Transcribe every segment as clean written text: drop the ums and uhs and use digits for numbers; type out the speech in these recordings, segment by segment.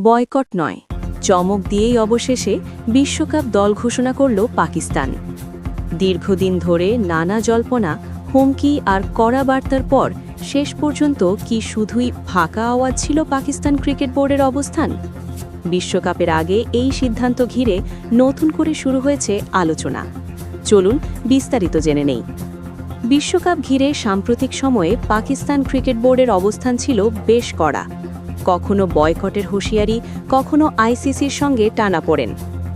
Boycott নয়, চমক দিয়েই অবশেষে বিশ্বকাপ দল ঘোষণা করল পাকিস্তান। দীর্ঘদিন ধরে নানা জল্পনা, হুমকি আর কড়া বার্তার পর শেষ পর্যন্ত কি শুধুই ফাঁকা আওয়াজ ছিল পাকিস্তান ক্রিকেট বোর্ডের অবস্থান? বিশ্বকাপের আগে এই সিদ্ধান্ত ঘিরে নতুন করে শুরু হয়েছে আলোচনা। চলুন বিস্তারিত জেনে নেই। বিশ্বকাপ ঘিরে সাম্প্রতিক সময়ে পাকিস্তান ক্রিকেট বোর্ডের অবস্থান ছিল বেশ কড়া। কখনো বয়কটের হুঁশিয়ারি, কখনো আইসিসির সঙ্গে টানাপোড়েন।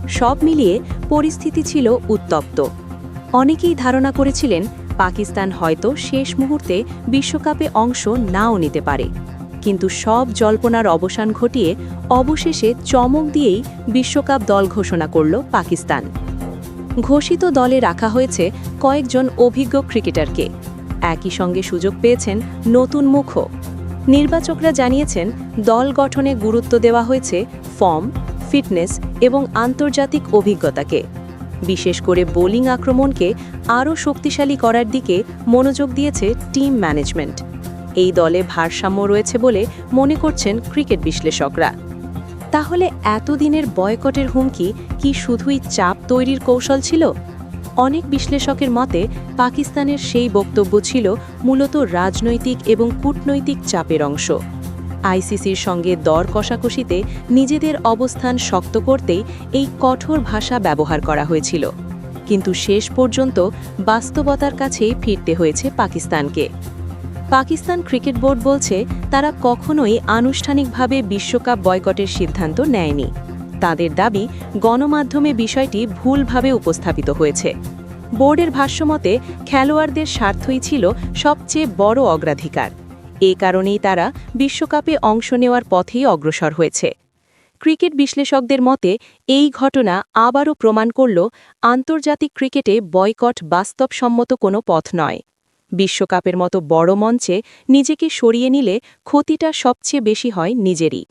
সব মিলিয়ে পরিস্থিতি ছিল উত্তপ্ত। অনেকেই ধারণা করেছিলেন পাকিস্তান হয়তো শেষ মুহূর্তে বিশ্বকাপে অংশ নাও নিতে পারে। কিন্তু সব জল্পনার অবসান ঘটিয়ে অবশেষে চমক দিয়েই বিশ্বকাপ দল ঘোষণা করল পাকিস্তান। ঘোষিত দলে রাখা হয়েছে কয়েকজন অভিজ্ঞ ক্রিকেটারকে। একই সঙ্গে সুযোগ পেয়েছেন নতুন মুখও। নির্বাচকরা জানিয়েছেন দল গঠনে গুরুত্ব দেওয়া হয়েছে ফর্ম, ফিটনেস এবং আন্তর্জাতিক অভিজ্ঞতাকে। বিশেষ করে বোলিং আক্রমণকে আরও শক্তিশালী করার দিকে মনোযোগ দিয়েছে টিম ম্যানেজমেন্ট। এই দলে ভারসাম্য রয়েছে বলে মনে করছেন ক্রিকেট বিশ্লেষকরা। তাহলে এতদিনের বয়কটের হুমকি কি শুধুই চাপ তৈরির কৌশল ছিল? অনেক বিশ্লেষকের মতে পাকিস্তানের সেই বক্তব্য ছিল মূলত রাজনৈতিক এবং কূটনৈতিক চাপের অংশ। আইসিসির সঙ্গে দর কষাকষিতে নিজেদের অবস্থান শক্ত করতেই এই কঠোর ভাষা ব্যবহার করা হয়েছিল। কিন্তু শেষ পর্যন্ত বাস্তবতার কাছেই ফিরতে হয়েছে পাকিস্তানকে। পাকিস্তান ক্রিকেট বোর্ড বলছে তারা কখনোই আনুষ্ঠানিকভাবে বিশ্বকাপ বয়কটের সিদ্ধান্ত নেয়নি। তাদের দাবি, গণমাধ্যমে বিষয়টি ভুলভাবে উপস্থাপিত হয়েছে। বোর্ডের ভাষ্যমতে খেলোয়াড়দের স্বার্থই ছিল সবচেয়ে বড় অগ্রাধিকার। এ কারণেই তারা বিশ্বকাপে অংশ নেওয়ার পথেই অগ্রসর হয়েছে। ক্রিকেট বিশ্লেষকদের মতে এই ঘটনা আবারও প্রমাণ করল আন্তর্জাতিক ক্রিকেটে বয়কট বাস্তবসম্মত কোনো পথ নয়। বিশ্বকাপের মতো বড় মঞ্চে নিজেকে সরিয়ে নিলে ক্ষতিটা সবচেয়ে বেশি হয় নিজেরই।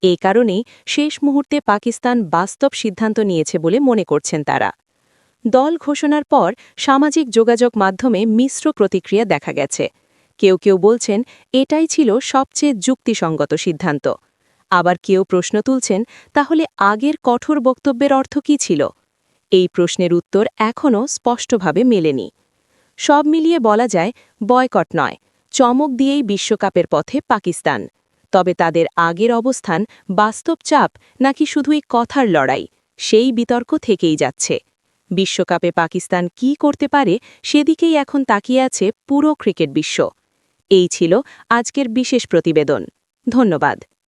এই কারণেই শেষ মুহূর্তে পাকিস্তান বাস্তব সিদ্ধান্ত নিয়েছে বলে মনে করছেন তারা। দল ঘোষণার পর সামাজিক যোগাযোগ মাধ্যমে মিশ্র প্রতিক্রিয়া দেখা গেছে। কেউ কেউ বলছেন এটাই ছিল সবচেয়ে যুক্তিসঙ্গত সিদ্ধান্ত। আবার কেউ প্রশ্ন তুলছেন, তাহলে আগের কঠোর বক্তব্যের অর্থ কী ছিল? এই প্রশ্নের উত্তর এখনও স্পষ্টভাবে মেলেনি। সব মিলিয়ে বলা যায় বয়কট নয়, চমক দিয়েই বিশ্বকাপের পথে পাকিস্তান। তবে তাদের আগের অবস্থান বাস্তব চাপ নাকি শুধুই কথার লড়াই, সেই বিতর্ক থেকেই যাচ্ছে। বিশ্বকাপে পাকিস্তান কি করতে পারে সেদিকেই এখন তাকিয়ে আছে পুরো ক্রিকেট বিশ্ব। এই ছিল আজকের বিশেষ প্রতিবেদন। ধন্যবাদ।